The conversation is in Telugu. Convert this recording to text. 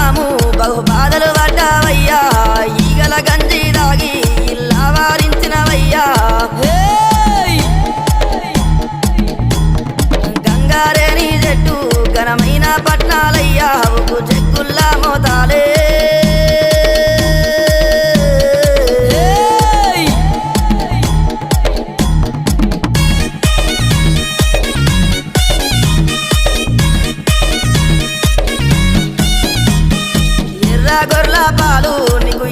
కాలము బహు బాధలు పడ్డావయ్యా ఈగల గంజి దాగి ఇల్లా వారించినవయ్యా గంగారేని చెట్టు ఘనమైన పట్నాలయ్యా ఉప్పు చెక్కుల్లా మోతాలే గొర్ల పాలు నీకు